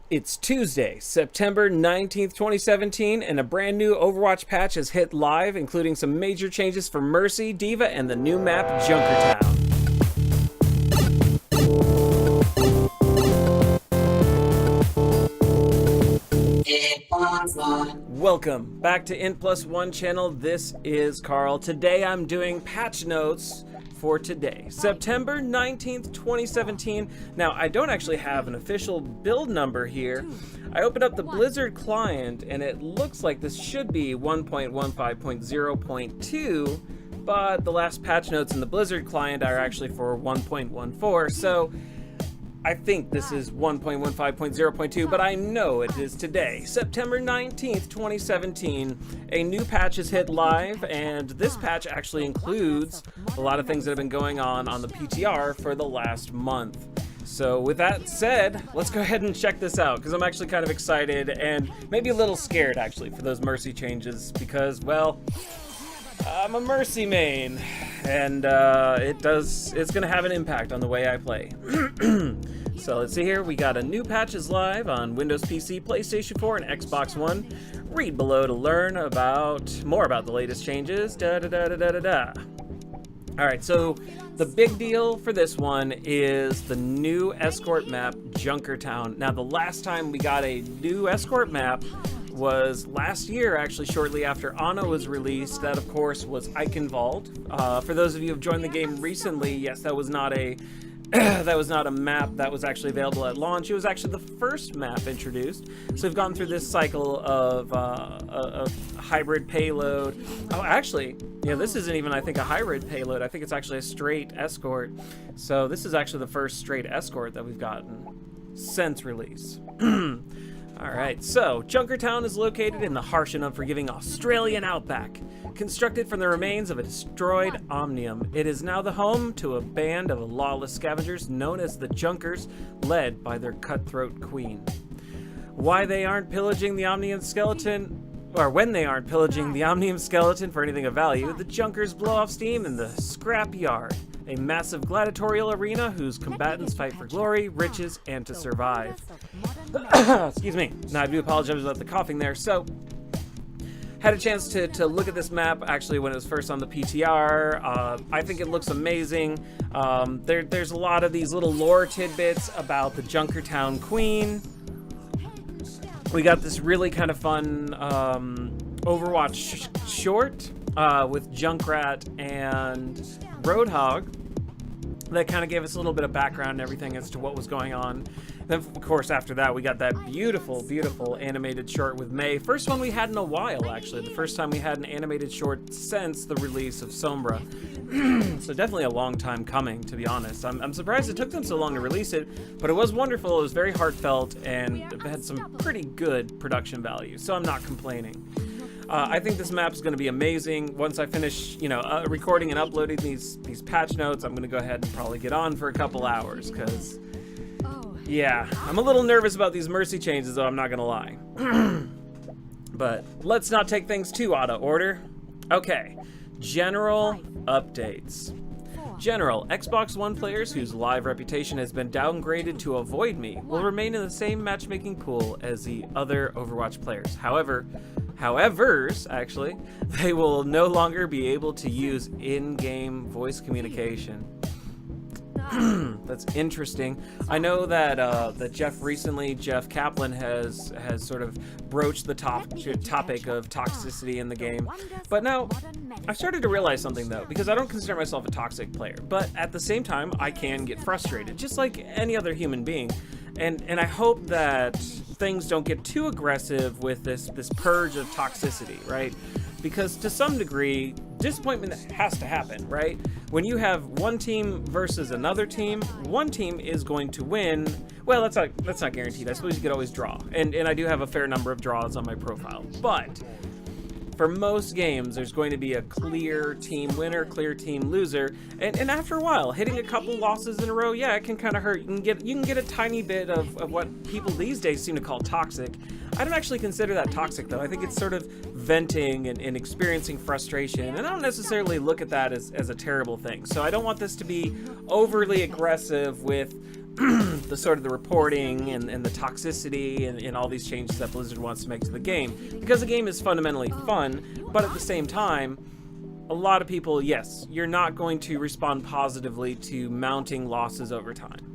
It's Tuesday, September 19th, 2017, and a brand new Overwatch patch has hit live, including some major changes for Mercy, D.Va, and the new map, JunkerTown. Welcome back to Int Plus One channel. This is Carl. Today I'm doing patch notes for today, September 19th, 2017. Now, I don't actually have an official build number here. I opened up the Blizzard client and it looks like this should be 1.15.0.2, but the last patch notes in the Blizzard client are actually for 1.14, so I think this is 1.15.0.2, but I know it is today, September 19th, 2017. A new patch has hit live, and this patch actually includes a lot of things that have been going on the PTR for the last month. So with that said, let's go ahead and check this out, because I'm actually kind of excited and maybe a little scared, actually, for those Mercy changes, because, well, I'm a Mercy main, and it's gonna have an impact on the way I play. So let's see here, we got a new patches live on Windows PC, PlayStation 4, and Xbox One. Read below to learn more about the latest changes. Alright, so the big deal for this one is the new escort map, JunkerTown. Now, the last time we got a new escort map was last year, actually, shortly after Ana was released. That, of course, was Eichenwald. For those of you who have joined the game recently, yes, that was not a that was not a map that was actually available at launch. It was actually the first map introduced. So we've gone through this cycle of a hybrid payload. Oh, actually, this isn't even, I think, a hybrid payload. I think it's actually a straight escort. So this is actually the first straight escort that we've gotten since release. Alright, so JunkerTown is located in the harsh and unforgiving Australian outback. Constructed from the remains of a destroyed Omnium, it is now the home to a band of lawless scavengers known as the Junkers, led by their cutthroat queen. Why they aren't pillaging the Omnium skeleton, or when they aren't pillaging the Omnium skeleton for anything of value, the Junkers blow off steam in the scrap yard, a massive gladiatorial arena whose combatants fight for glory, riches, and to survive. Excuse me. Now, I do apologize about the coughing there. So, had a chance to look at this map, actually, when it was first on the PTR. I think it looks amazing. There's a lot of these little lore tidbits about the JunkerTown Queen. We got this really kind of fun Overwatch short with Junkrat and Roadhog that kind of gave us a little bit of background and everything as to what was going on. Then, of course, after that, we got that beautiful, beautiful animated short with May. First one we had in a while, actually. The first time we had an animated short since the release of Sombra. So definitely a long time coming, to be honest. I'm surprised it took them so long to release it, but it was wonderful. It was very heartfelt, and it had some pretty good production value, so I'm not complaining. I think this map is going to be amazing. Once I finish, recording and uploading these patch notes, I'm going to go ahead and probably get on for a couple hours, because, yeah, I'm a little nervous about these Mercy changes, though, I'm not going to lie. But let's not take things too out of order. Okay, general updates. General, Xbox One players whose live reputation has been downgraded to avoid me will remain in the same matchmaking pool as the other Overwatch players. However's, actually, they will no longer be able to use in-game voice communication. That's interesting. I know that Jeff Kaplan has sort of broached the topic of toxicity in the game. But now, I've started to realize something, though, because I don't consider myself a toxic player, but at the same time, I can get frustrated, just like any other human being. And I hope that things don't get too aggressive with this purge of toxicity, right? Because to some degree, disappointment has to happen, right? When you have one team versus another team, one team is going to win. Well, that's not guaranteed. I suppose you could always draw. And I do have a fair number of draws on my profile. But for most games, there's going to be a clear team winner, clear team loser, and after a while, hitting a couple losses in a row, yeah, it can kind of hurt. You can get a tiny bit of what people these days seem to call toxic. I don't actually consider that toxic, though. I think it's sort of venting and experiencing frustration, and I don't necessarily look at that as a terrible thing. So I don't want this to be overly aggressive with the sort of the reporting and the toxicity and all these changes that Blizzard wants to make to the game, because the game is fundamentally fun, but at the same time, a lot of people, yes, you're not going to respond positively to mounting losses over time.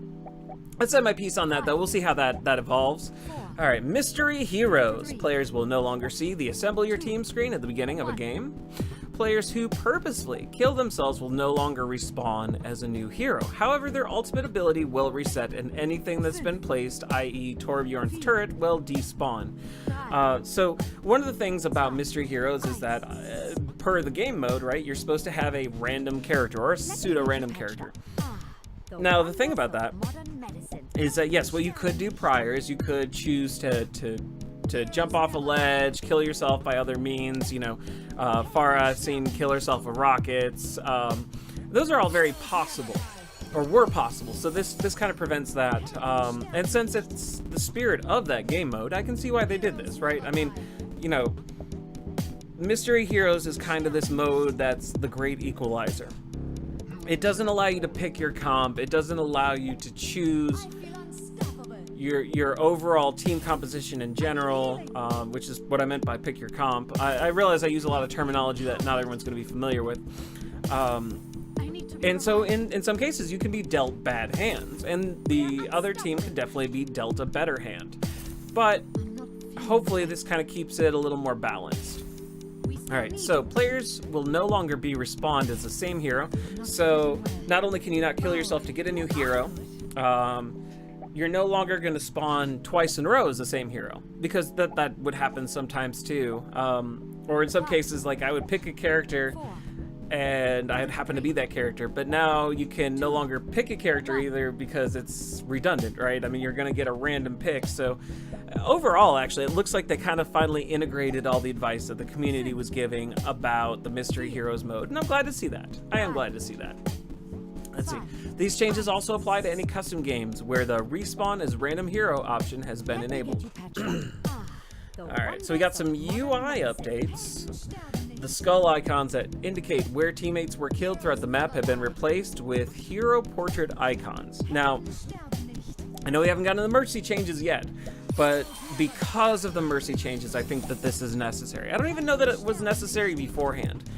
I said my piece on that, though. We'll see how that evolves. All right, mystery heroes. Players will no longer see the assemble your team screen at the beginning of a game. Players who purposefully kill themselves will no longer respawn as a new hero. However, their ultimate ability will reset, and anything that's been placed, i.e. Torbjorn's turret, will despawn. So one of the things about mystery heroes is that per the game mode, right, you're supposed to have a random character or a pseudo-random character. Now, the thing about that is that, yes, what you could do prior is you could choose to jump off a ledge, kill yourself by other means. You know, Farah, I've seen kill herself with rockets. Those are all very possible, or were possible, so this kind of prevents that. And since it's the spirit of that game mode, I can see why they did this, right? I mean, you know, Mystery Heroes is kind of this mode that's the great equalizer. It doesn't allow you to pick your comp. It doesn't allow you to choose your overall team composition in general, which is what I meant by pick your comp. I realize I use a lot of terminology that not everyone's going to be familiar with. And so in some cases, you can be dealt bad hands, and the other team can definitely be dealt a better hand. But hopefully this kind of keeps it a little more balanced. Alright, so players will no longer be respawned as the same hero. So not only can you not kill yourself to get a new hero, you're no longer going to spawn twice in a row as the same hero, because that would happen sometimes too. Or in some cases, like I would pick a character and I'd happen to be that character, but now you can no longer pick a character either because it's redundant, right? I mean, you're going to get a random pick. So overall, actually, it looks like they kind of finally integrated all the advice that the community was giving about the Mystery Heroes mode, and I'm glad to see that. I am glad to see that. Let's see. These changes also apply to any custom games where the respawn as random hero option has been enabled. Alright, so we got some UI updates. The skull icons that indicate where teammates were killed throughout the map have been replaced with hero portrait icons. Now, I know we haven't gotten to the Mercy changes yet, but because of the Mercy changes, I think that this is necessary. I don't even know that it was necessary beforehand,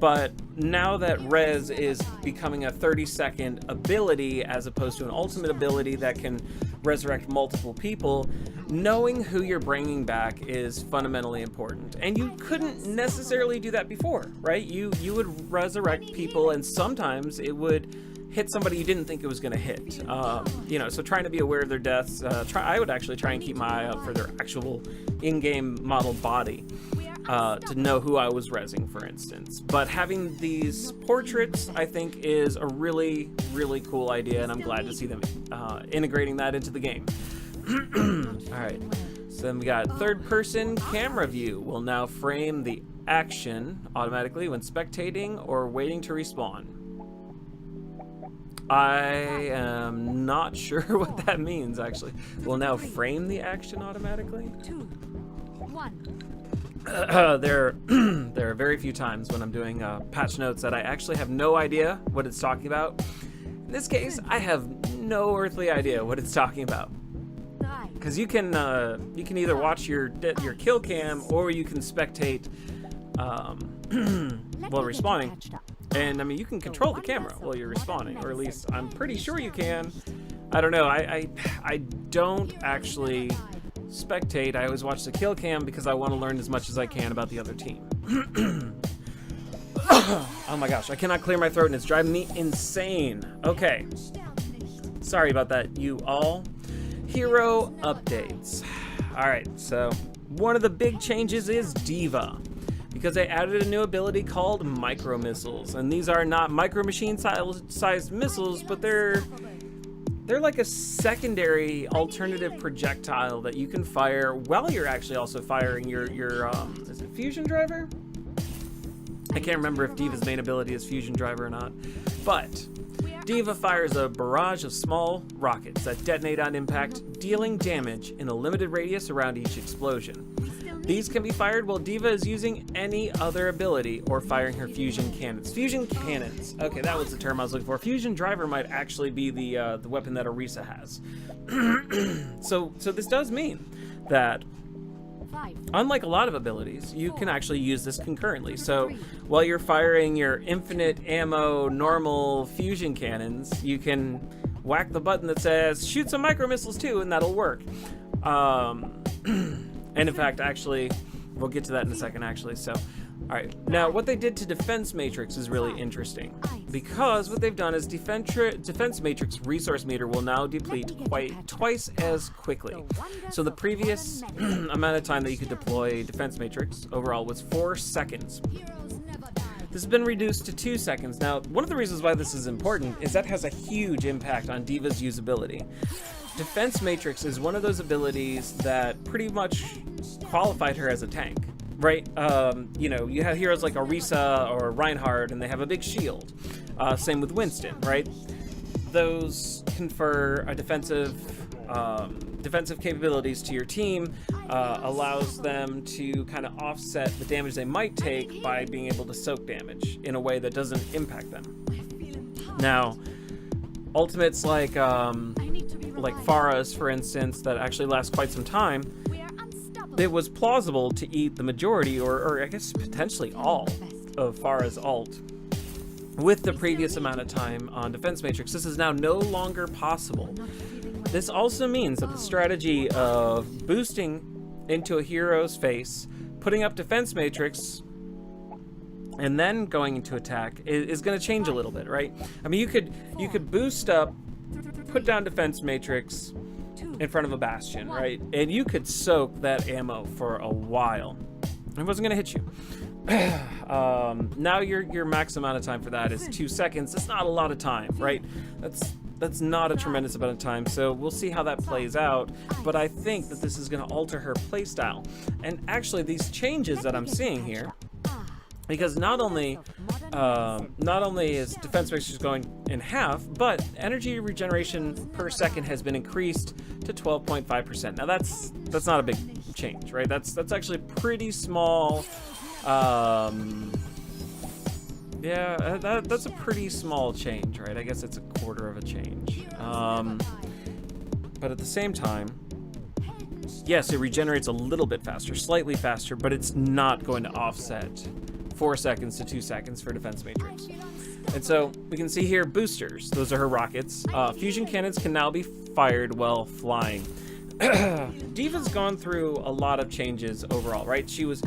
but now that Res is becoming a 30-second ability as opposed to an ultimate ability that can resurrect multiple people, knowing who you're bringing back is fundamentally important. And you couldn't necessarily do that before, right? You would resurrect people, and sometimes it would hit somebody you didn't think it was going to hit. You know, so trying to be aware of their deaths. I would actually try and keep my eye out for their actual in-game model body to know who I was rezzing, for instance. But having these portraits, I think, is a really, really cool idea, and I'm glad to see them integrating that into the game. All right, so then we got third-person camera view will now frame the action automatically when spectating or waiting to respawn. I am not sure what that means, actually. Will now frame the action automatically? 2, 1. There are very few times when I'm doing patch notes that I actually have no idea what it's talking about. In this case, I have no earthly idea what it's talking about. Because you can either watch your kill cam or you can spectate while respawning. And I mean, you can control the camera while you're respawning, or at least I'm pretty sure you can. I don't know. I don't actually spectate. I always watch the kill cam because I want to learn as much as I can about the other team. Oh my gosh, I cannot clear my throat and it's driving me insane. Okay. Sorry about that, you all. Hero updates. Alright, so one of the big changes is D.Va, because they added a new ability called micro missiles, and these are not micro machine sized missiles, but they're like a secondary alternative projectile that you can fire while you're actually also firing your is it fusion driver? I can't remember if D.Va's main ability is fusion driver or not, but D.Va fires a barrage of small rockets that detonate on impact, dealing damage in a limited radius around each explosion. These can be fired while D.Va is using any other ability or firing her fusion cannons. Fusion cannons. Okay, that was the term I was looking for. Fusion driver might actually be the weapon that Orisa has. So this does mean that, unlike a lot of abilities, you can actually use this concurrently. So while you're firing your infinite ammo normal fusion cannons, you can whack the button that says shoot some micro missiles too, and that'll work. And in fact, actually, we'll get to that in a second, actually. So, all right. Now, what they did to Defense Matrix is really interesting, because what they've done is Defense Matrix resource meter will now deplete twice as quickly. So the previous amount of time that you could deploy Defense Matrix overall was 4 seconds. This has been reduced to 2 seconds. Now, one of the reasons why this is important is that has a huge impact on D.Va's usability. Defense Matrix is one of those abilities that pretty much qualified her as a tank, right? You know, you have heroes like Orisa or Reinhardt, and they have a big shield. Same with Winston, right? Those confer a defensive capabilities to your team, allows them to kind of offset the damage they might take by being able to soak damage in a way that doesn't impact them. Now, ultimates like Pharah's, for instance, that actually last quite some time, it was plausible to eat the majority, or I guess potentially all, of Pharah's ult with the previous amount of time on Defense Matrix. This is now no longer possible. This also means that the strategy of boosting into a hero's face, putting up Defense Matrix, and then going into attack is going to change a little bit, right? I mean, you could boost up, put down Defense Matrix in front of a bastion, right? And you could soak that ammo for a while. It wasn't going to hit you. Now your max amount of time for that is 2 seconds. That's not a lot of time, right? That's not a tremendous amount of time, so we'll see how that plays out. But I think that this is going to alter her playstyle. And actually, these changes that I'm seeing here, because not only is Defense Matrix going in half, but energy regeneration per second has been increased to 12.5%. Now that's not a big change, right? That's actually pretty small. Yeah, that's a pretty small change, right? I guess it's a quarter of a change. But at the same time, yes, it regenerates a little bit faster, slightly faster, but it's not going to offset 4 seconds to 2 seconds for Defense Matrix. And so we can see here boosters. Those are her rockets. Fusion cannons can now be fired while flying. D.Va's gone through a lot of changes overall, right? She was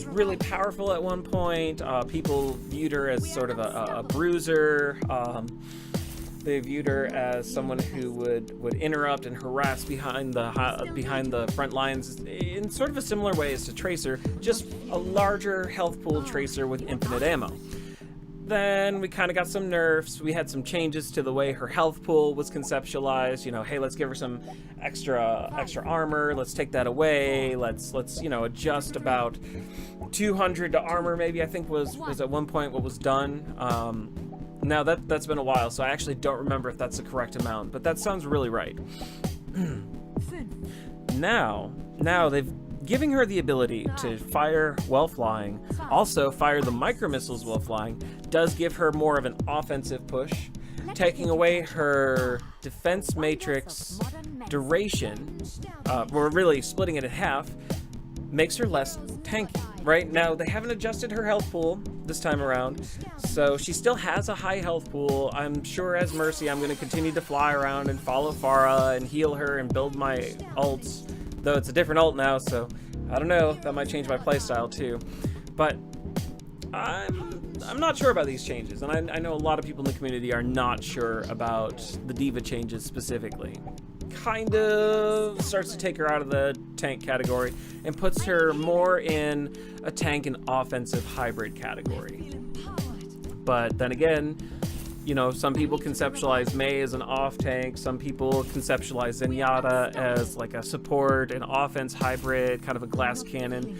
really powerful at one point. People viewed her as sort of a bruiser. They viewed her as someone who would interrupt and harass behind the front lines in sort of a similar way as to Tracer, just a larger health pool Tracer with infinite ammo. Then we kind of got some nerfs. We had some changes to the way her health pool was conceptualized. You know, hey, let's give her some extra armor. Let's take that away. Let's adjust about 200 to armor. Maybe I think was at one point what was done. Now that's been a while, so I actually don't remember if that's the correct amount, but that sounds really right. Now they've giving her the ability to fire while flying, also fire the micro missiles while flying, does give her more of an offensive push. Taking away her Defense Matrix duration, we're really splitting it in half, makes her less tanky. Right now, they haven't adjusted her health pool this time around, so she still has a high health pool. I'm sure as Mercy, I'm going to continue to fly around and follow Pharah and heal her and build my ults, though it's a different ult now, so I don't know, that might change my playstyle too. But I'm not sure about these changes, and I know a lot of people in the community are not sure about the D.Va changes specifically. Kind of starts to take her out of the tank category and puts her more in a tank and offensive hybrid category. But then again, you know, some people conceptualize Mei as an off tank, some people conceptualize Zenyatta as like a support and offense hybrid, kind of a glass cannon.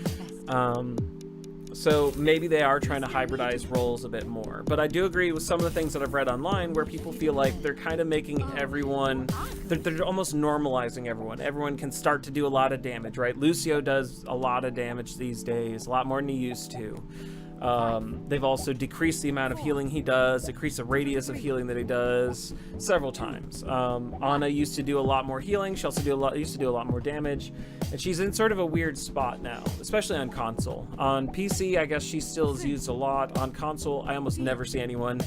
So maybe they are trying to hybridize roles a bit more. But I do agree with some of the things that I've read online where people feel like they're kind of making everyone, they're almost normalizing everyone. Everyone can start to do a lot of damage, right? Lucio does a lot of damage these days, a lot more than he used to. They've also decreased the amount of healing he does, decreased the radius of healing that he does several times. Ana used to do a lot more healing. She also used to do a lot more damage, and she's in sort of a weird spot now, especially on console. On PC, I guess she still is used a lot. On console, I almost never see anyone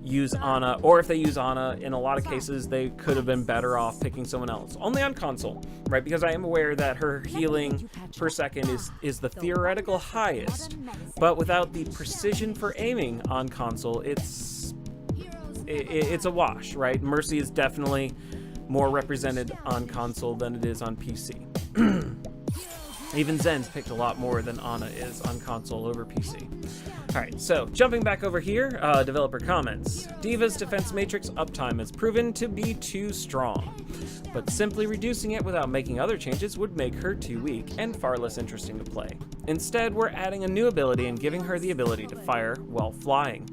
use Ana, or if they use Ana, in a lot of cases they could have been better off picking someone else. Only on console, right? Because I am aware that her healing per second is the theoretical highest, but without the precision for aiming on console, it's a wash, right? Mercy is definitely more represented on console than it is on PC. Even Zen's picked a lot more than Ana is on console over PC. Alright, so jumping back over here, developer comments. D.Va's defense matrix uptime has proven to be too strong, but simply reducing it without making other changes would make her too weak and far less interesting to play. Instead, we're adding a new ability and giving her the ability to fire while flying.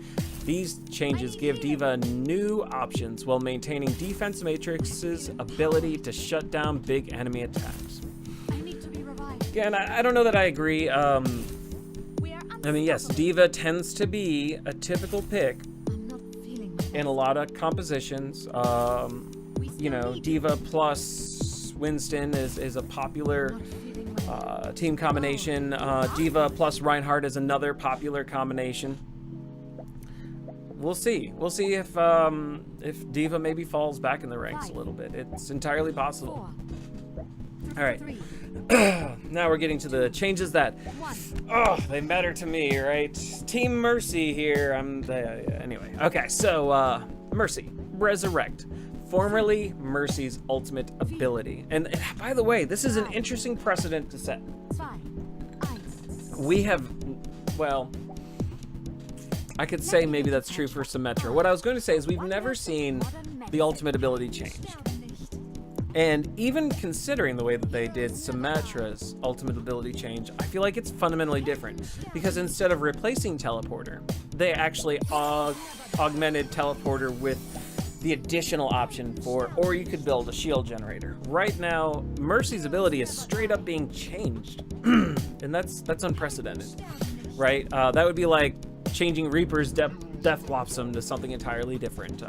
These changes give D.Va new options while maintaining Defense Matrix's ability to shut down big enemy attacks. Again, I don't know that I agree. I mean, yes, D.Va tends to be a typical pick in a lot of compositions. You know, D.Va plus Winston is a popular team combination. D.Va plus Reinhardt is another popular combination. We'll see. We'll see if D.Va maybe falls back in the ranks a little bit. It's entirely possible. All right. Now we're getting to the changes that, they matter to me, right? Team Mercy here. Anyway. Okay, so Mercy, Resurrect, formerly Mercy's ultimate ability. And by the way, this is an interesting precedent to set. We have, well, I could say maybe that's true for Symmetra. What I was going to say is we've never seen the ultimate ability change. And even considering the way that they did Symmetra's ultimate ability change, I feel like it's fundamentally different. Because instead of replacing Teleporter, they actually augmented Teleporter with the additional option for, or you could build a shield generator. Right now, Mercy's ability is straight up being changed. And that's unprecedented, right? That would be like changing Reaper's Death Blossom to something entirely different.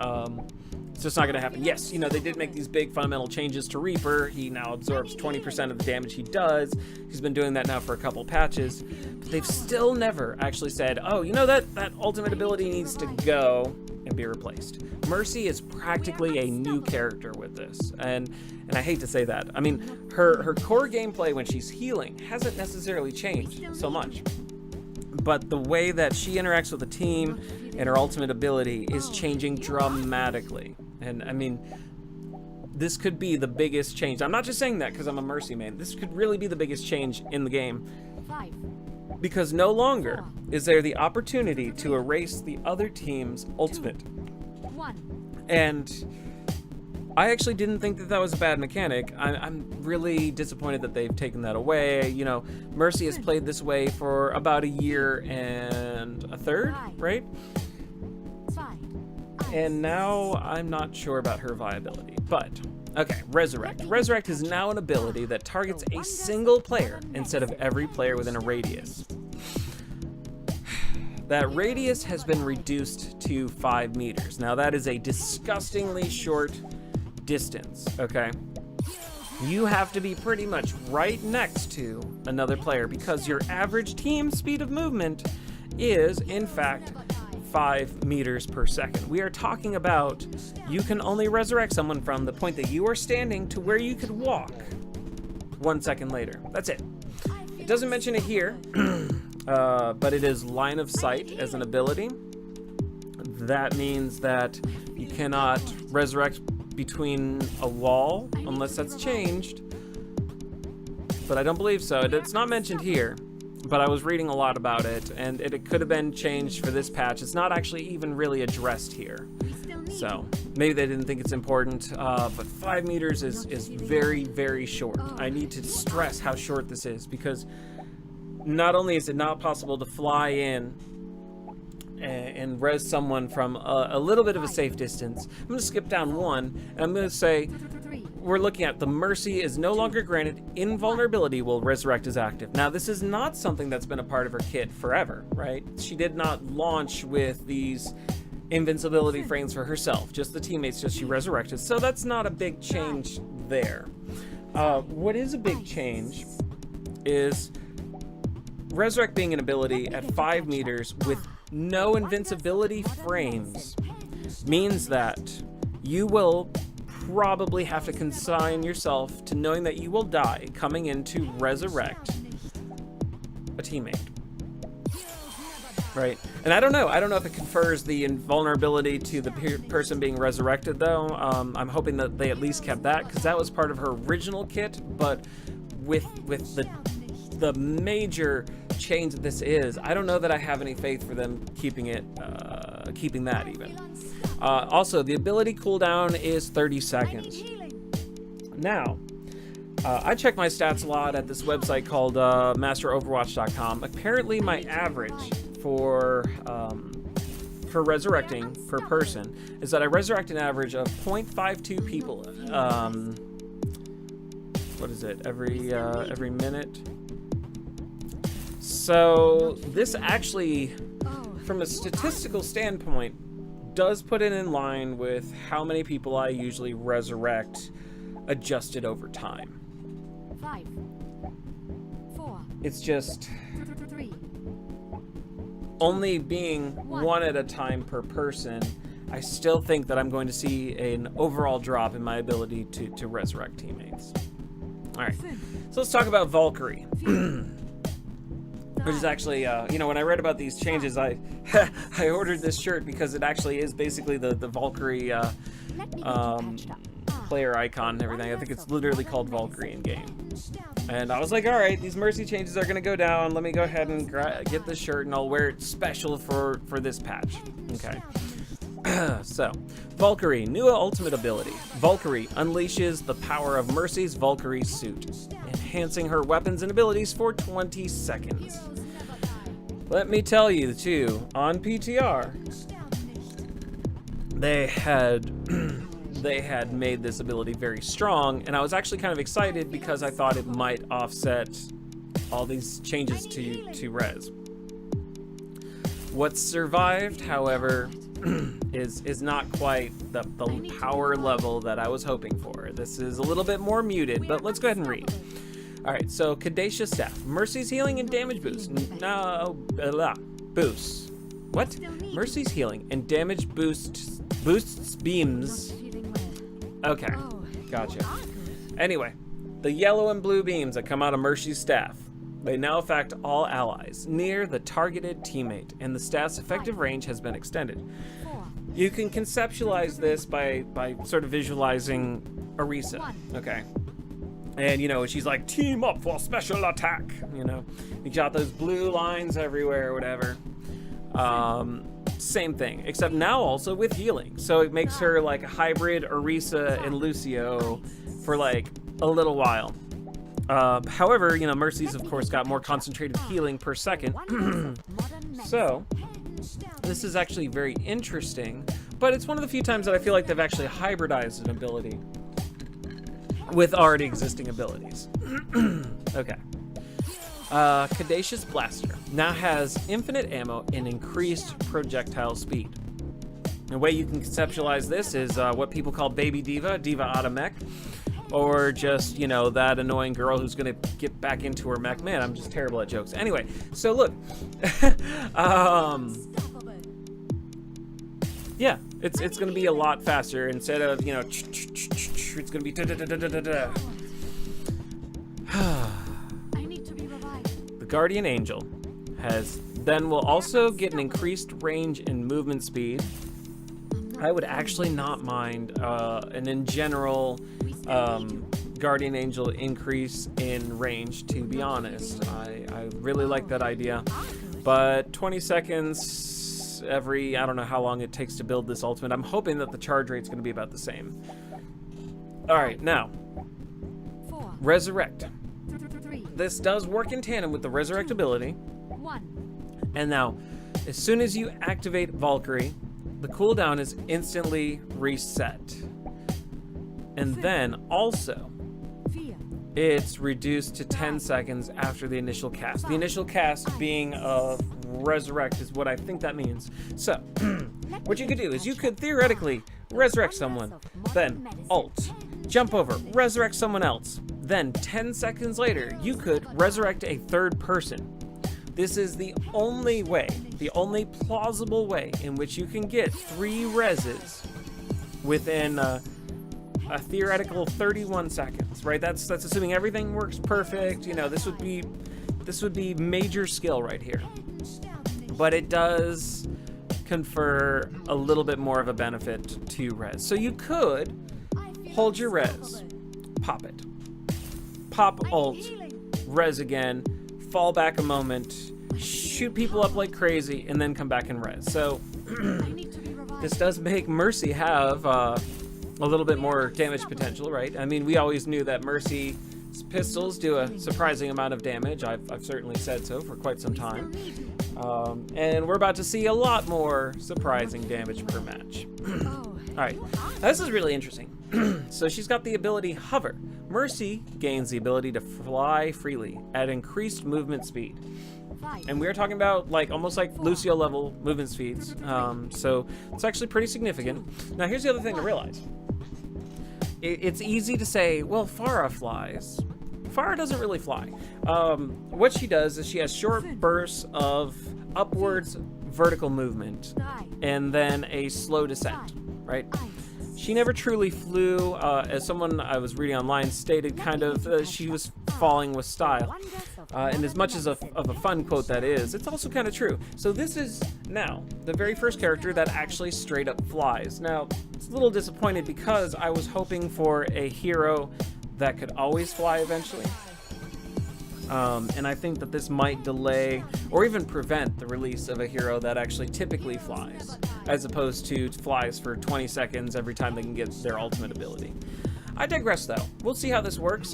It's just not going to happen. Yes, you know, they did make these big fundamental changes to Reaper. He now absorbs 20% of the damage he does. He's been doing that now for a couple patches. But they've still never actually said, oh, you know, that ultimate ability needs to go and be replaced. Mercy is practically a new character with this. And I hate to say that. I mean, her core gameplay when she's healing hasn't necessarily changed so much. But the way that she interacts with the team and her ultimate ability is changing dramatically. And I mean, this could be the biggest change. I'm not just saying that because I'm a Mercy main. This could really be the biggest change in the game. Because no longer is there the opportunity to erase the other team's ultimate. And I actually didn't think that was a bad mechanic. I'm really disappointed that they've taken that away. You know, Mercy has played this way for about a year and a third, right? And now I'm not sure about her viability. But, okay, Resurrect. Resurrect is now an ability that targets a single player instead of every player within a radius. That radius has been reduced to 5 meters. Now that is a disgustingly short distance, okay? You have to be pretty much right next to another player because your average team speed of movement is, in fact, 5 meters per second. We are talking about you can only resurrect someone from the point that you are standing to where you could walk 1 second later. That's it. It doesn't mention it here, but it is line of sight as an ability. That means that you cannot resurrect between a wall unless that's changed, but I don't believe so. It's not mentioned here, but I was reading a lot about it, and it could have been changed for this patch. It's not actually even really addressed here, so maybe they didn't think it's important, but 5 meters is very, very short. I need to stress how short this is because not only is it not possible to fly in and res someone from a little bit of a safe distance, I'm going to skip down one, and I'm going to say we're looking at the Mercy is no longer granted invulnerability while Resurrect is active. Now, this is not something that's been a part of her kit forever, right? She did not launch with these invincibility frames for herself, just the teammates just she resurrected, so that's not a big change there. What is a big change is Resurrect being an ability at 5 meters with no invincibility frames means that you will probably have to consign yourself to knowing that you will die coming in to resurrect a teammate. Right? And I don't know if it confers the invulnerability to the person being resurrected, though. I'm hoping that they at least kept that, because that was part of her original kit, but with the major change that this is, I don't know that I have any faith for them keeping it, keeping that even. Also, the ability cooldown is 30 seconds. Now, I check my stats a lot at this website called masteroverwatch.com. Apparently, my average for resurrecting per person is that I resurrect an average of 0.52 people. What is it? Every minute. So this actually, from a statistical standpoint, does put it in line with how many people I usually resurrect, adjusted over time. 5, 4. It's just 3. Only being one at a time per person, I still think that I'm going to see an overall drop in my ability to resurrect teammates. All right, so let's talk about Valkyrie. Which is actually, when I read about these changes, I ordered this shirt because it actually is basically the Valkyrie player icon and everything. I think it's literally called Valkyrie in game. And I was like, all right, these Mercy changes are going to go down. Let me go ahead and get this shirt, and I'll wear it special for this patch. Okay. So, Valkyrie, new ultimate ability. Valkyrie unleashes the power of Mercy's Valkyrie suit, enhancing her weapons and abilities for 20 seconds. Let me tell you, too, on PTR, they had made this ability very strong, and I was actually kind of excited because I thought it might offset all these changes to res. What's survived, however, is not quite the power level that I was hoping for. This is a little bit more muted, but let's go ahead and read. All right, so Kadesha Staff. Mercy's healing and damage boost. Boosts. What? Mercy's healing and damage boosts beams. Okay, gotcha. Anyway, the yellow and blue beams that come out of Mercy's staff. They now affect all allies near the targeted teammate, and the staff's effective range has been extended. You can conceptualize this by sort of visualizing Orisa, okay? And, she's like, team up for special attack, You got those blue lines everywhere or whatever. Same thing, except now also with healing. So it makes her like a hybrid Orisa and Lucio for like a little while. However, Mercy's of course got more concentrated healing per second. So this is actually very interesting, but it's one of the few times that I feel like they've actually hybridized an ability with already existing abilities. Okay. Caduceus Blaster now has infinite ammo and increased projectile speed. The way you can conceptualize this is what people call Baby D.Va, D.Va out of mech, or just, that annoying girl who's gonna get back into her mech. Man, I'm just terrible at jokes. Anyway, so look, yeah, it's gonna be a lot faster instead of, it's gonna be da-da-da-da-da-da-da. The Guardian Angel will also get an increased range and movement speed. I would actually not mind an in general Guardian Angel increase in range, to be honest. I really like that idea. But 20 seconds every, I don't know how long it takes to build this ultimate. I'm hoping that the charge rate's going to be about the same. Alright, now. Resurrect. this does work in tandem with the resurrect ability. 1. And now, as soon as you activate Valkyrie, the cooldown is instantly reset. And then also, Fear. it's reduced to 10 seconds after the initial cast. The initial cast being of resurrect is what I think that means. So, what you could do is you could theoretically resurrect someone, then ult, jump over, resurrect someone else. Then 10 seconds later, you could resurrect a third person. This is the only way, the only plausible way in which you can get 3 reses within a theoretical 31 seconds, right? That's assuming everything works perfect. You know, this would be major skill right here. But it does confer a little bit more of a benefit to res. So you could hold your res, pop it, pop ult, res again, fall back a moment, shoot people up like crazy, and then come back and res. So this does make Mercy have a little bit more damage potential, right? I mean, we always knew that Mercy's pistols do a surprising amount of damage. I've certainly said so for quite some time. And we're about to see a lot more surprising damage per match. Alright, this is really interesting. So she's got the ability Hover. Mercy gains the ability to fly freely at increased movement speed. And we are talking about almost like Lucio level movement speeds. So it's actually pretty significant. Now here's the other thing to realize. It's easy to say, well, Pharah flies. Pharah doesn't really fly. What she does is she has short bursts of upwards vertical movement and then a slow descent, right? She never truly flew, as someone I was reading online stated, kind of she was falling with style. And as much as of a fun quote that is, it's also kind of true. So this is now the very first character that actually straight up flies. Now, it's a little disappointed because I was hoping for a hero that could always fly eventually. And I think that this might delay or even prevent the release of a hero that actually typically flies, as opposed to flies for 20 seconds every time they can get their ultimate ability. I digress though. We'll see how this works.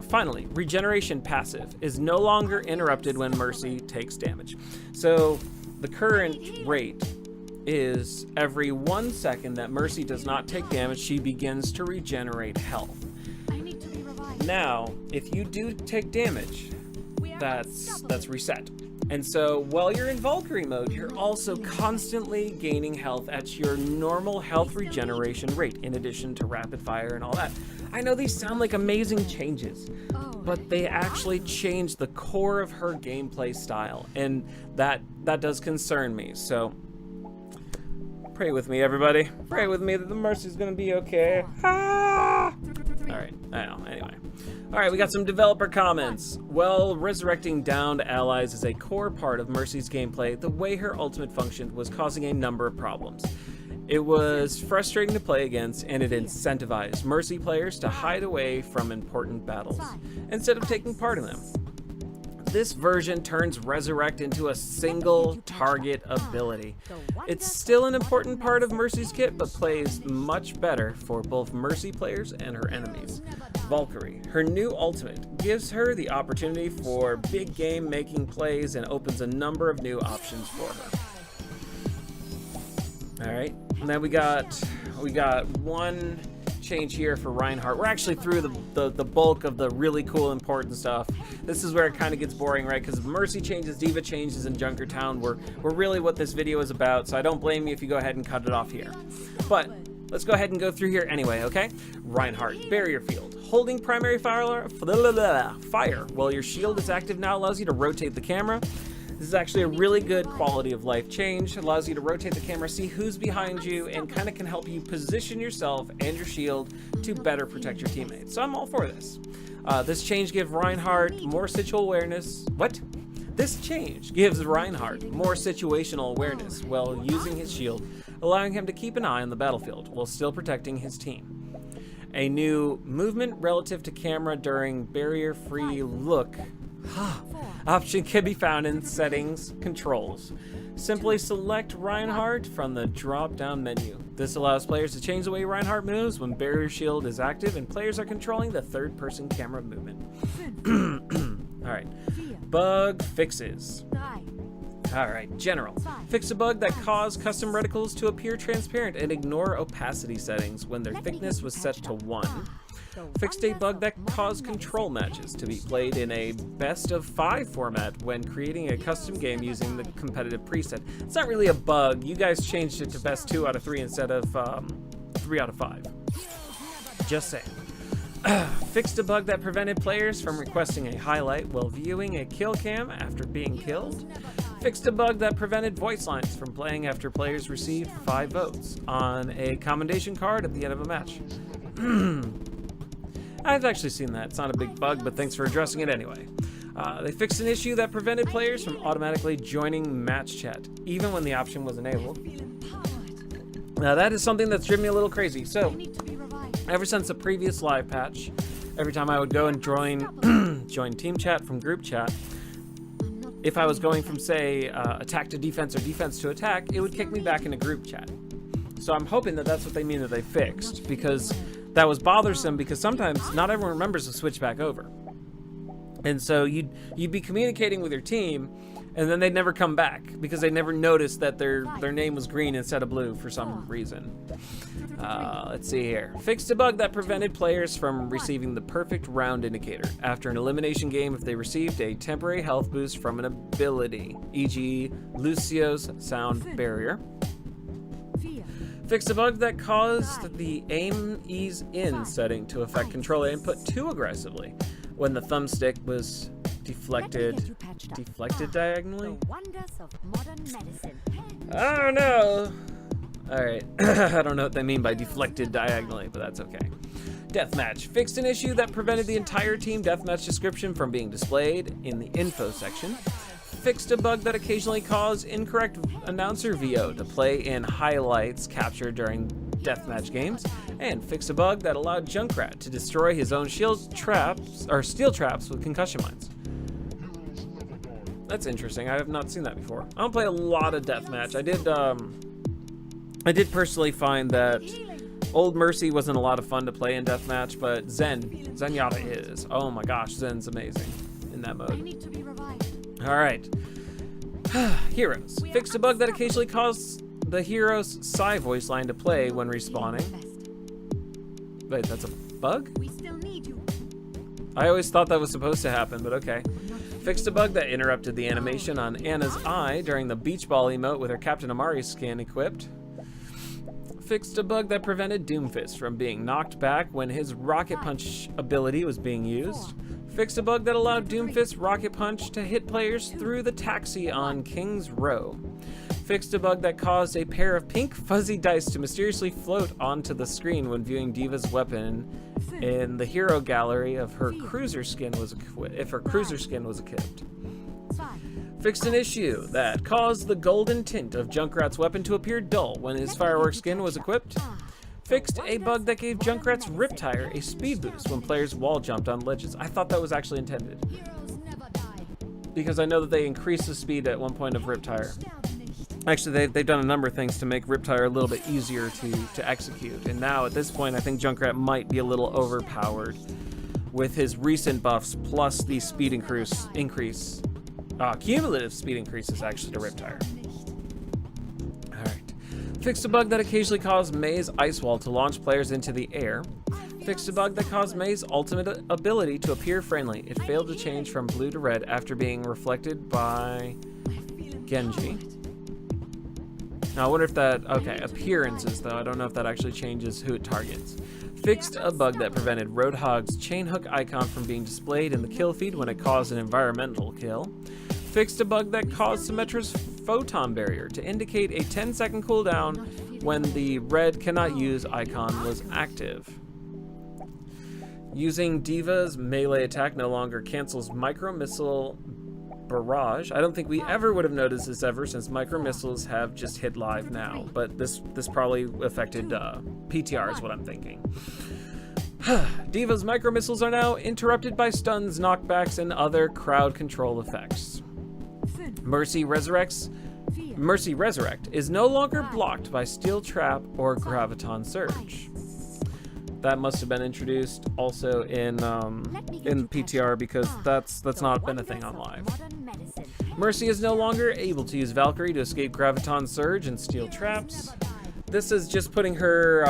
Finally, regeneration passive is no longer interrupted when Mercy takes damage. So the current rate is every 1 second that Mercy does not take damage, she begins to regenerate health. Now, if you do take damage, that's reset. And so while you're in Valkyrie mode, you're also constantly gaining health at your normal health regeneration rate, in addition to rapid fire and all that. I know these sound like amazing changes, but they actually change the core of her gameplay style, and that does concern me. So pray with me, everybody. Pray with me that the Mercy's gonna be okay. Ah! Alright, I know, anyway. Alright, we got some developer comments. Well, resurrecting downed allies is a core part of Mercy's gameplay. The way her ultimate functioned was causing a number of problems. It was frustrating to play against, and it incentivized Mercy players to hide away from important battles instead of taking part in them. This version turns Resurrect into a single target ability. It's still an important part of Mercy's kit, but plays much better for both Mercy players and her enemies. Valkyrie, her new ultimate, gives her the opportunity for big game making plays and opens a number of new options for her. Alright, and then we got one change here for Reinhardt. We're actually through the bulk of the really cool important stuff. This is where it kind of gets boring, right? Because Mercy changes, D.Va changes, and JunkerTown we're really what this video is about, so I don't blame you if you go ahead and cut it off here. But let's go ahead and go through here anyway, okay? Reinhardt, barrier field. Holding primary fire while your shield is active now allows you to rotate the camera. This is actually a really good quality of life change. It allows you to rotate the camera, see who's behind you, and kind of can help you position yourself and your shield to better protect your teammates. So I'm all for this. This change gives Reinhardt more situational awareness. This change gives Reinhardt more situational awareness while using his shield, allowing him to keep an eye on the battlefield while still protecting his team. A new movement relative to camera during barrier-free look Option can be found in Settings Controls. Simply select Reinhardt from the drop-down menu. This allows players to change the way Reinhardt moves when Barrier Shield is active and players are controlling the third-person camera movement. Alright. Bug fixes. Alright, General. Fix a bug that caused custom reticles to appear transparent and ignore opacity settings when their thickness was set to 1. Fixed a bug that caused control matches to be played in a best-of-5 format when creating a custom game using the competitive preset. It's not really a bug. You guys changed it to best 2 out of 3 instead of 3 out of 5. Just saying. Fixed a bug that prevented players from requesting a highlight while viewing a kill cam after being killed. Fixed a bug that prevented voice lines from playing after players received 5 votes on a commendation card at the end of a match. I've actually seen that. It's not a big bug, but thanks for addressing it anyway. They fixed an issue that prevented players from automatically joining match chat, even when the option was enabled. Now that is something that's driven me a little crazy. So, ever since the previous live patch, every time I would go and join team chat from group chat, if I was going from, say, attack to defense or defense to attack, it would kick me back into group chat. So I'm hoping that that's what they mean that they fixed, because that was bothersome, because sometimes not everyone remembers to switch back over. And so you'd be communicating with your team, and then they'd never come back, because they never noticed that their name was green instead of blue for some reason. Let's see here. Fixed a bug that prevented players from receiving the perfect round indicator after an elimination game if they received a temporary health boost from an ability, e.g. Lucio's sound barrier. Fixed a bug that caused the aim ease in setting to affect controller input too aggressively when the thumbstick was deflected diagonally? I don't know. Alright, I don't know what they mean by deflected diagonally, but that's okay. Deathmatch. Fixed an issue that prevented the entire team deathmatch description from being displayed in the info section. Fixed a bug that occasionally caused incorrect announcer VO to play in highlights captured during deathmatch games. And fixed a bug that allowed Junkrat to destroy his own steel traps with concussion mines. That's interesting. I have not seen that before. I don't play a lot of deathmatch. I did personally find that Old Mercy wasn't a lot of fun to play in deathmatch, but Zenyatta is. Oh my gosh, Zen's amazing in that mode. Alright. Heroes. Fixed a bug that occasionally caused the hero's Psy voice line to play when respawning. Wait, that's a bug? I always thought that was supposed to happen, but okay. Fixed a bug that interrupted the animation on Anna's eye during the beach ball emote with her Captain Amari skin equipped. Fixed a bug that prevented Doomfist from being knocked back when his Rocket Punch ability was being used. Fixed a bug that allowed Doomfist's Rocket Punch to hit players through the taxi on King's Row. Fixed a bug that caused a pair of pink fuzzy dice to mysteriously float onto the screen when viewing D.Va's weapon in the hero gallery if her cruiser skin was equipped. Fixed an issue that caused the golden tint of Junkrat's weapon to appear dull when his fireworks skin was equipped. Fixed a bug that gave Junkrat's Riptire a speed boost when players wall jumped on ledges. I thought that was actually intended, because I know that they increased the speed at one point of Riptire. Actually, they've done a number of things to make Riptire a little bit easier to execute, and now at this point I think Junkrat might be a little overpowered with his recent buffs plus the speed increase. Cumulative speed increases actually to Riptire. Alright. Fixed a bug that occasionally caused Mei's Ice Wall to launch players into the air. Fixed a bug that caused Mei's ultimate ability to appear friendly. It failed to change from blue to red after being reflected by Genji. Now I wonder if that, okay, appearances though, I don't know if that actually changes who it targets. Fixed a bug that prevented Roadhog's chain hook icon from being displayed in the kill feed when it caused an environmental kill. Fixed a bug that caused Symmetra's photon barrier to indicate a 10-second cooldown when the red cannot use icon was active. Using D.Va's melee attack no longer cancels micro missile barrage. I don't think we ever would have noticed this ever since micro missiles have just hit live now, but this probably affected PTR is what I'm thinking. D.Va's micro missiles are now interrupted by stuns, knockbacks, and other crowd control effects. Mercy Resurrect is no longer blocked by Steel Trap or Graviton Surge. That must have been introduced also in PTR because that's not been a thing on live. Mercy is no longer able to use Valkyrie to escape Graviton Surge and Steel Traps. This is just putting her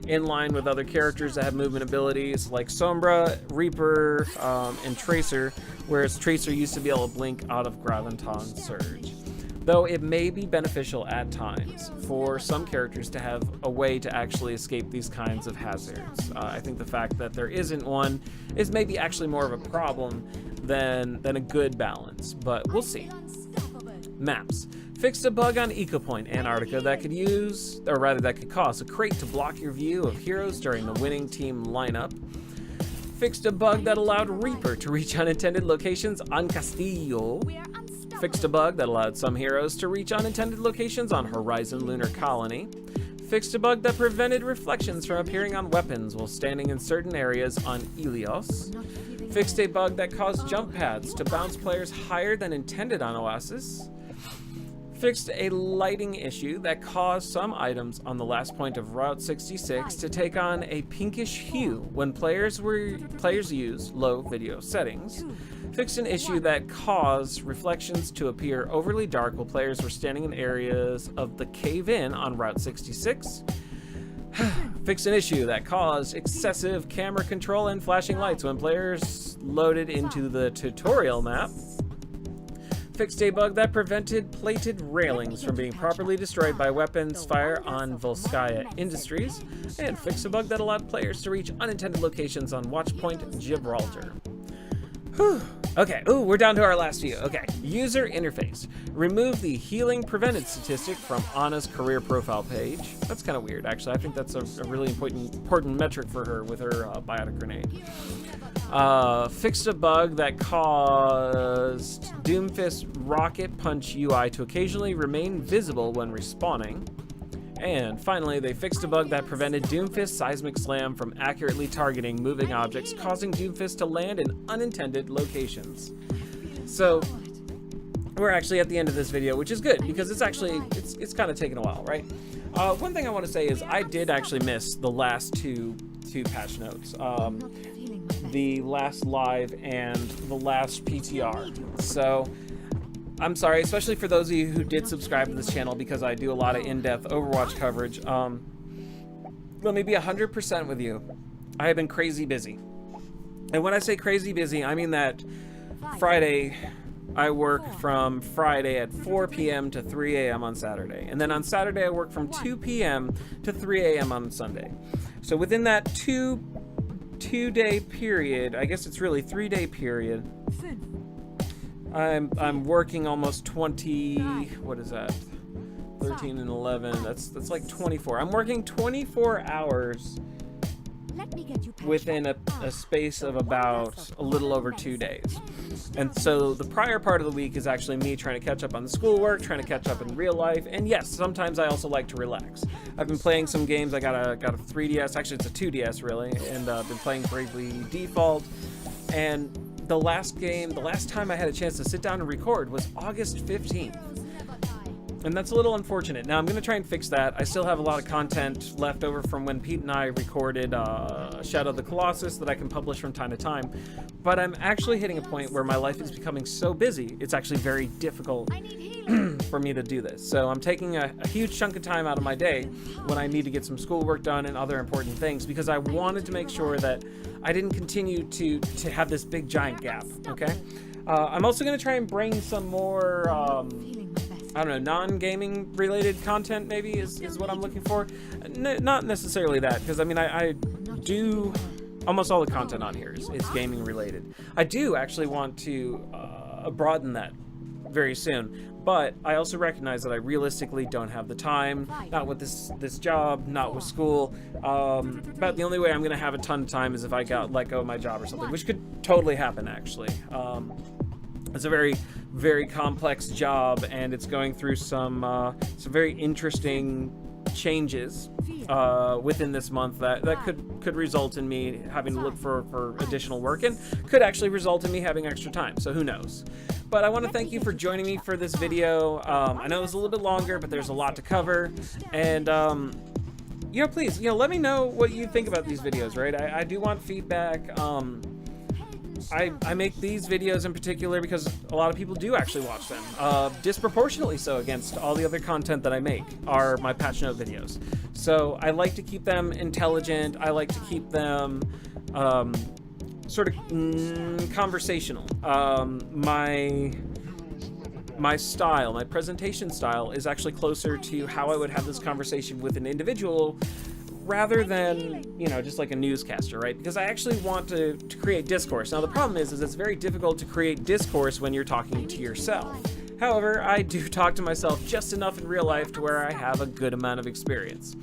in line with other characters that have movement abilities like Sombra, Reaper, and Tracer, whereas Tracer used to be able to blink out of Graviton Surge. Though it may be beneficial at times for some characters to have a way to actually escape these kinds of hazards. I think the fact that there isn't one is maybe actually more of a problem than a good balance, but we'll see. Maps. Fixed a bug on Eco Point, Antarctica that could cause a crate to block your view of heroes during the winning team lineup. Fixed a bug that allowed Reaper to reach unintended locations on Castillo. Fixed a bug that allowed some heroes to reach unintended locations on Horizon Lunar Colony. Fixed a bug that prevented reflections from appearing on weapons while standing in certain areas on Ilios. Fixed a bug that caused jump pads to bounce players higher than intended on Oasis. Fixed a lighting issue that caused some items on the last point of Route 66 to take on a pinkish hue when players used low video settings. Fixed an issue that caused reflections to appear overly dark while players were standing in areas of the cave-in on Route 66. Fixed an issue that caused excessive camera control and flashing lights when players loaded into the tutorial map. Fixed a bug that prevented plated railings from being properly destroyed by weapons fire on Volskaya Industries. And fixed a bug that allowed players to reach unintended locations on Watchpoint Gibraltar. Whew. Okay, we're down to our last few. Okay, user interface. Remove the healing prevented statistic from Anna's career profile page. That's kind of weird, actually. I think that's a really important metric for her with her biotic grenade. Fixed a bug that caused Doomfist Rocket Punch UI to occasionally remain visible when respawning. And finally, they fixed a bug that prevented Doomfist Seismic Slam from accurately targeting moving objects, causing Doomfist to land in unintended locations. So we're actually at the end of this video, which is good because it's kind of taken a while, right? One thing I want to say is I did actually miss the last two patch notes. The last live and the last PTR. So I'm sorry, especially for those of you who did subscribe to this channel because I do a lot of in-depth Overwatch coverage. Let me be 100% with you. I have been crazy busy. And when I say crazy busy, I mean that Friday, I work from Friday at 4 p.m. to 3 a.m. on Saturday. And then on Saturday, I work from 2 p.m. to 3 a.m. on Sunday. So within that two-day period, I guess it's really 3-day period, I'm working almost 20, what is that? 13 and 11, that's like 24. I'm working 24 hours within a space of about a little over 2 days. And so the prior part of the week is actually me trying to catch up on the schoolwork, trying to catch up in real life, and yes, sometimes I also like to relax. I've been playing some games. I got a 3DS, actually it's a 2DS really, and I've been playing Bravely Default, and the last time I had a chance to sit down and record was August 15th. And that's a little unfortunate. Now I'm going to try and fix that. I still have a lot of content left over from when Pete and I recorded Shadow of the Colossus that I can publish from time to time. But I'm actually hitting a point where my life is becoming so busy, it's actually very difficult for me to do this. So I'm taking a huge chunk of time out of my day when I need to get some schoolwork done and other important things because I wanted to make sure that I didn't continue to have this big giant gap, okay? I'm also going to try and bring some more, I don't know, non-gaming related content maybe is what I'm looking for. Not necessarily that, because I mean, I do, almost all the content on here is gaming related. I do actually want to broaden that very soon, but I also recognize that I realistically don't have the time, not with this job, not with school. But the only way I'm going to have a ton of time is if I got let go of my job or something, which could totally happen actually. It's a very, very complex job, and it's going through some very interesting changes within this month that could result in me having to look for additional work, and could actually result in me having extra time, so who knows. But I want to thank you for joining me for this video. I know it was a little bit longer, but there's a lot to cover, and you know, please, you know, let me know what you think about these videos, right? I do want feedback. I make these videos in particular because a lot of people do actually watch them, disproportionately so against all the other content that I make are my patch note videos. So I like to keep them intelligent. I like to keep them sort of conversational. My style, my presentation style is actually closer to how I would have this conversation with an individual rather than, you know, just like a newscaster, right? Because I actually want to create discourse. Now the problem is it's very difficult to create discourse when you're talking to yourself. However, I do talk to myself just enough in real life to where I have a good amount of experience.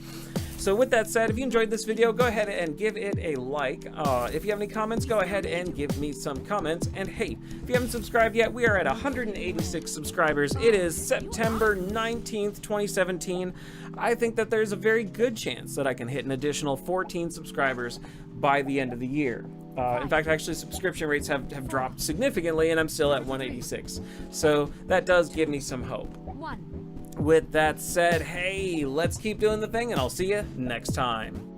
So with that said, if you enjoyed this video, go ahead and give it a like. If you have any comments, go ahead and give me some comments. And hey, if you haven't subscribed yet, we are at 186 subscribers. It is September 19th, 2017. I think that there's a very good chance that I can hit an additional 14 subscribers by the end of the year. In fact, actually, subscription rates have dropped significantly, and I'm still at 186. So that does give me some hope. 1. With that said, hey, let's keep doing the thing, and I'll see you next time.